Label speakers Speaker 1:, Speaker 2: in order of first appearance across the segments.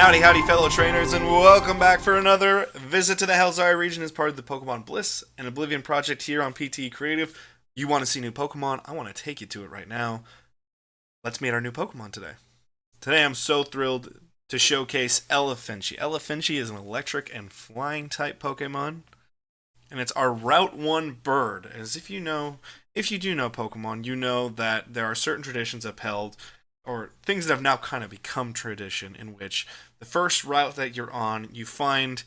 Speaker 1: Howdy, howdy, fellow trainers, and welcome back for another visit to the Halzari region as part of the Pokemon Bliss and Oblivion Project here on PTE Creative. You want to see new Pokemon? I want to take you to it right now. Let's meet our new Pokemon today. Today I'm so thrilled to showcase Elefinchy. Elefinchy is an electric and flying type Pokemon, and it's our Route 1 bird. As if you do know Pokemon, you know that there are certain traditions upheld or things that have now kind of become tradition in which the first route that you're on, you find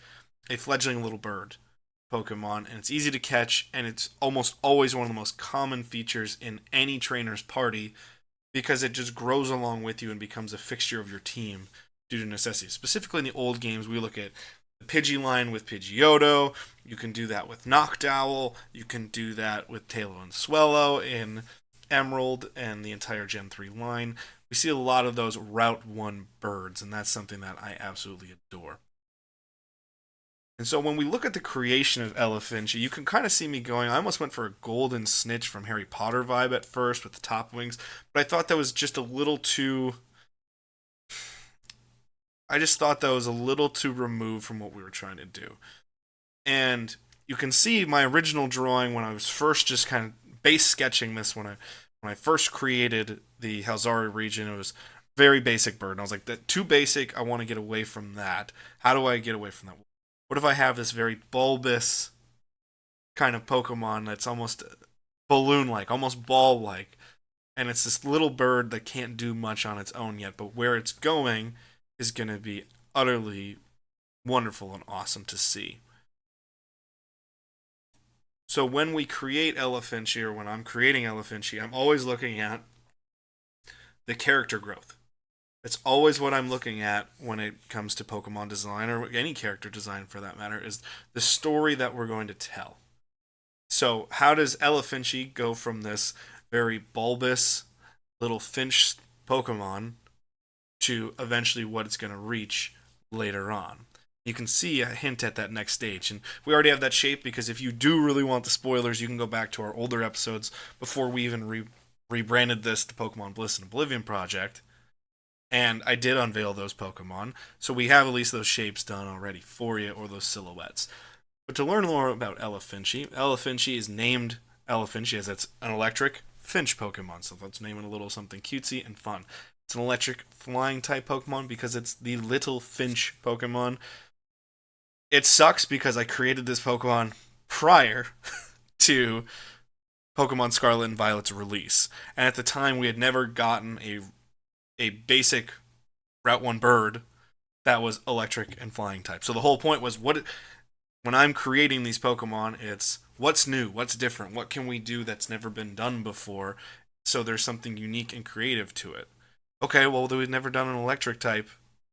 Speaker 1: a fledgling little bird Pokemon, and it's easy to catch, and it's almost always one of the most common features in any trainer's party because it just grows along with you and becomes a fixture of your team due to necessity. Specifically in the old games, we look at the Pidgey with Pidgeotto, you can do that with Noctowl, you can do that with Taillow and Swellow in Emerald and the entire Gen 3 line. We see a lot of those Route 1 birds, and that's something that I absolutely adore. And so when we look at the creation of Elefinchy, you can kind of see me going, I almost went for a golden snitch from Harry Potter vibe at first with the top wings, but I thought that was just a little too... I just thought that was a little too removed from what we were trying to do. And you can see my original drawing when I was first just kind of base sketching this when I first created the Halzari region. It was very basic bird, and I was like, that too basic, I want to get away from that. How do I get away from that? What if I have this very bulbous kind of Pokemon that's almost balloon-like, almost ball-like, and it's this little bird that can't do much on its own yet, but where it's going is going to be utterly wonderful and awesome to see. So when we create Elefinchy, or when I'm creating Elefinchy, I'm always looking at the character growth. It's always what I'm looking at when it comes to Pokemon design, or any character design for that matter, is the story that we're going to tell. So how does Elefinchy go from this very bulbous little finch Pokemon to eventually what it's going to reach later on? You can see a hint at that next stage, and we already have that shape because if you do really want the spoilers, you can go back to our older episodes before we even rebranded this the Pokemon Bliss and Oblivion Project, and I did unveil those Pokemon, so we have at least those shapes done already for you, or those silhouettes. But to learn more about Elefinchy, Elefinchy is named Elefinchy as it's an electric finch Pokemon, so let's name it a little something cutesy and fun. It's an electric flying type Pokemon because it's the little finch Pokemon. It sucks because I created this Pokemon prior to Pokemon Scarlet and Violet's release. And at the time, we had never gotten a basic Route 1 bird that was electric and flying type. So the whole point was, when I'm creating these Pokemon, it's what's new, what's different, what can we do that's never been done before, so there's something unique and creative to it. Okay, well, we've never done an electric type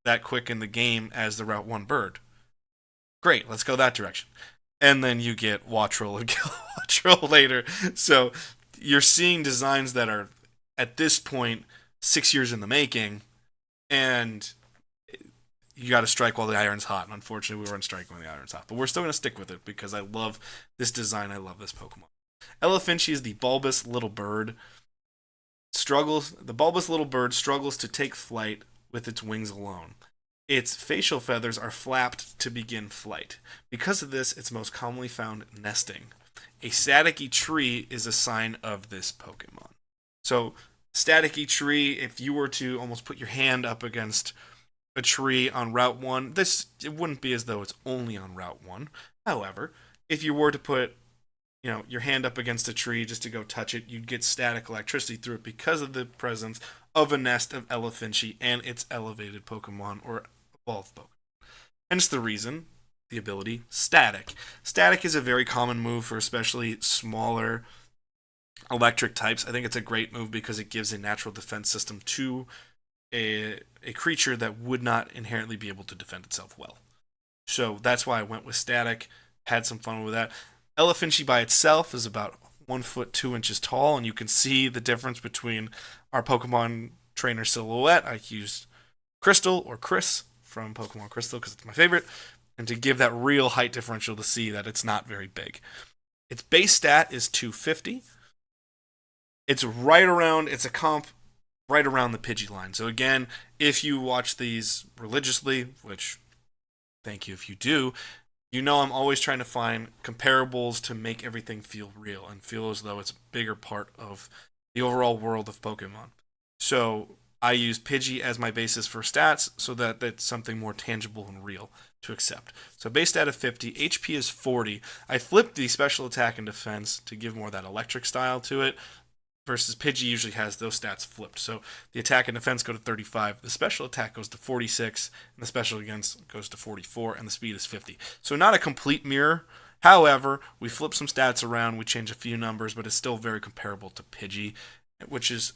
Speaker 1: that quick in the game as the Route 1 bird. Great, let's go that direction. And then you get Wattrel and Kilowattrel later. So you're seeing designs that are, at this point, 6 years in the making, and you got to strike while the iron's hot. And unfortunately, we weren't striking while the iron's hot. But we're still going to stick with it because I love this design. I love this Pokemon. Elefinchy is the bulbous little bird. The bulbous little bird struggles to take flight with its wings alone. Its facial feathers are flapped to begin flight. Because of this, it's most commonly found nesting. A staticky tree is a sign of this Pokemon. So, staticky tree, if you were to almost put your hand up against a tree on Route 1, it wouldn't be as though it's only on Route 1. However, if you were to put your hand up against a tree just to go touch it, you'd get static electricity through it because of the presence of a nest of Elefinchy and its elevated Pokemon, or evolved Pokemon. Hence the reason, the ability, Static. Static is a very common move for especially smaller electric types. I think it's a great move because it gives a natural defense system to a creature that would not inherently be able to defend itself well. So that's why I went with Static, had some fun with that. Elefinchy by itself is about 1 foot 2 inches tall, and you can see the difference between our Pokemon trainer silhouette. I used Crystal, or Chris, from Pokemon Crystal because it's my favorite, and to give that real height differential to see that it's not very big. Its base stat is 250. It's right around, it's a comp right around the Pidgey line. So again, if you watch these religiously, which thank you if you do, you know I'm always trying to find comparables to make everything feel real and feel as though it's a bigger part of the overall world of Pokemon. So I use Pidgey as my basis for stats so that it's something more tangible and real to accept. So base stat of 50, HP is 40. I flipped the special attack and defense to give more that electric style to it, versus Pidgey usually has those stats flipped. So the attack and defense go to 35, the special attack goes to 46, and the special against goes to 44, and the speed is 50. So not a complete mirror. However, we flip some stats around, we change a few numbers, but it's still very comparable to Pidgey, which is,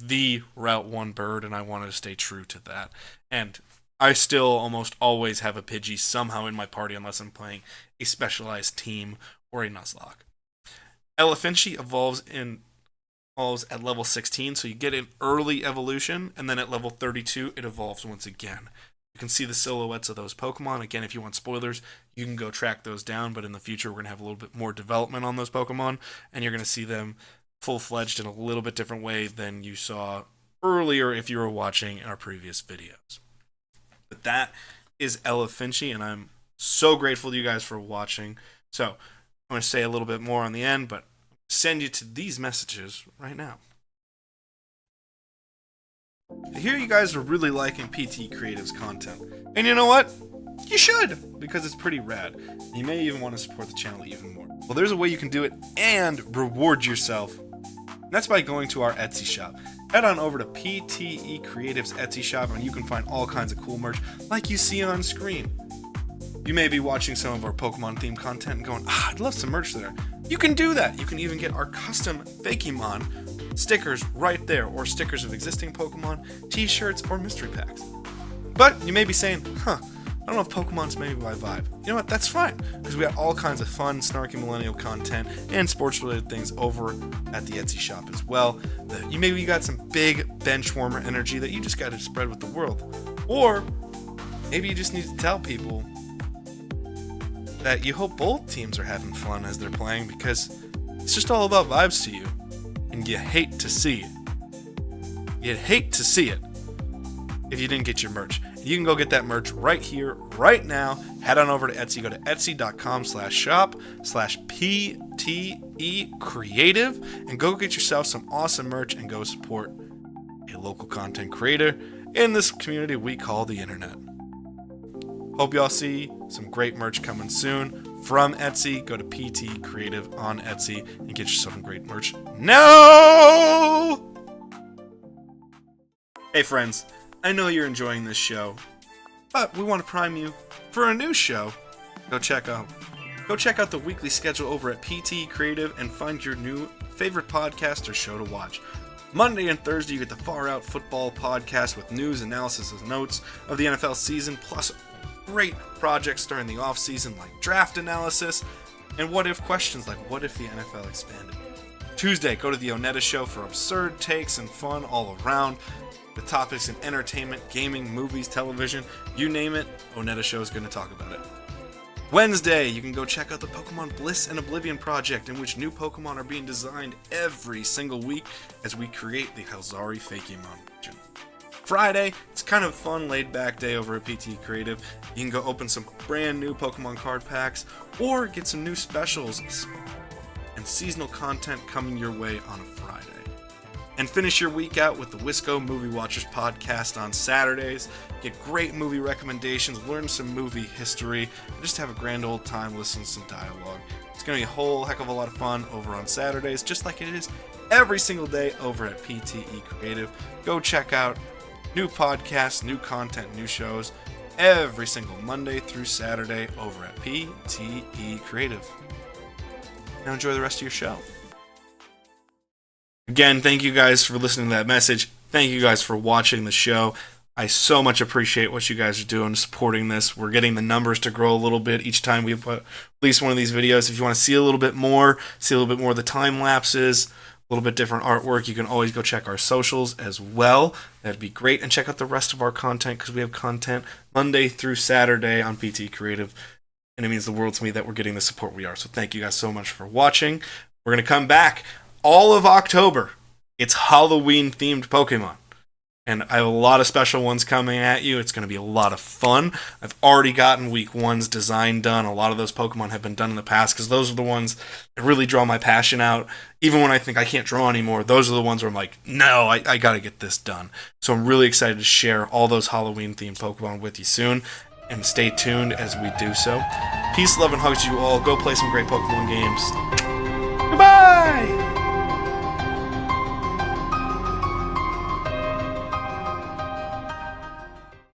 Speaker 1: the Route 1 bird, and I wanted to stay true to that. And I still almost always have a Pidgey somehow in my party unless I'm playing a specialized team or a Nuzlocke. Elefinchy evolves at level 16, so you get an early evolution, and then at level 32 it evolves once again. You can see the silhouettes of those Pokemon. Again, if you want spoilers, you can go track those down, but in the future we're going to have a little bit more development on those Pokemon, and you're going to see them full-fledged in a little bit different way than you saw earlier if you were watching our previous videos. But that is Elefinchy, and I'm so grateful to you guys for watching. So I'm going to say a little bit more on the end, but send you to these messages right now. I hear you guys are really liking PT Creative's content, and you know what? You should, because it's pretty rad. You may even want to support the channel even more. Well, there's a way you can do it and reward yourself. And that's by going to our Etsy shop. Head on over to PTE Creative's Etsy shop, and you can find all kinds of cool merch like you see on screen. You may be watching some of our Pokemon themed content and going, I'd love some merch there. You can do that. You can even get our custom fakemon stickers right there, or stickers of existing Pokemon, t-shirts, or mystery packs. But you may be saying, I don't know if Pokemon's maybe my vibe. You know what? That's fine, because we got all kinds of fun, snarky millennial content and sports-related things over at the Etsy shop as well. Maybe you got some big bench warmer energy that you just got to spread with the world. Or maybe you just need to tell people that you hope both teams are having fun as they're playing, because it's just all about vibes to you, and you hate to see it. You'd hate to see it if you didn't get your merch. You can go get that merch right here, right now. Head on over to Etsy. Go to etsy.com/shop/PTE Creative and go get yourself some awesome merch and go support a local content creator in this community we call the internet. Hope y'all see some great merch coming soon from Etsy. Go to PT Creative on Etsy and get yourself some great merch. No! Hey friends, I know you're enjoying this show, but we want to prime you for a new show. Go check out the weekly schedule over at PT Creative and find your new favorite podcast or show to watch. Monday and Thursday, you get the Far Out Football podcast with news, analysis, and notes of the NFL season, plus great projects during the off-season like draft analysis and what-if questions like what if the NFL expanded. Tuesday, go to the ONETA Show for absurd takes and fun all around. The topics in entertainment, gaming, movies, television, you name it, ONETA Show is going to talk about it. Wednesday, you can go check out the Pokemon Bliss Oblivion Project, in which new Pokemon are being designed every single week as we create the Halzari fakemon region. Friday, it's kind of a fun, laid-back day over at PT Creative. You can go open some brand new Pokemon card packs, or get some new specials and seasonal content coming your way on a Friday. And finish your week out with the Wisco Movie Watchers podcast on Saturdays. Get great movie recommendations, learn some movie history, and just have a grand old time listening to some dialogue. It's going to be a whole heck of a lot of fun over on Saturdays, just like it is every single day over at PTE Creative. Go check out new podcasts, new content, new shows every single Monday through Saturday over at PTE Creative. Now enjoy the rest of your show. Again, thank you guys for listening to that message. Thank you guys for watching the show. I so much appreciate what you guys are doing, supporting this. We're getting the numbers to grow a little bit each time we put release one of these videos. If you want to see a little bit more of the time lapses, a little bit different artwork, you can always go check our socials as well. That'd be great. And check out the rest of our content, because we have content Monday through Saturday on PT Creative. And it means the world to me that we're getting the support we are. So thank you guys so much for watching. We're going to come back all of October. It's Halloween-themed Pokemon. And I have a lot of special ones coming at you. It's going to be a lot of fun. I've already gotten week 1's design done. A lot of those Pokemon have been done in the past because those are the ones that really draw my passion out. Even when I think I can't draw anymore, those are the ones where I'm like, no, I got to get this done. So I'm really excited to share all those Halloween-themed Pokemon with you soon. And stay tuned as we do so. Peace, love, and hugs to you all. Go play some great Pokemon games. Goodbye!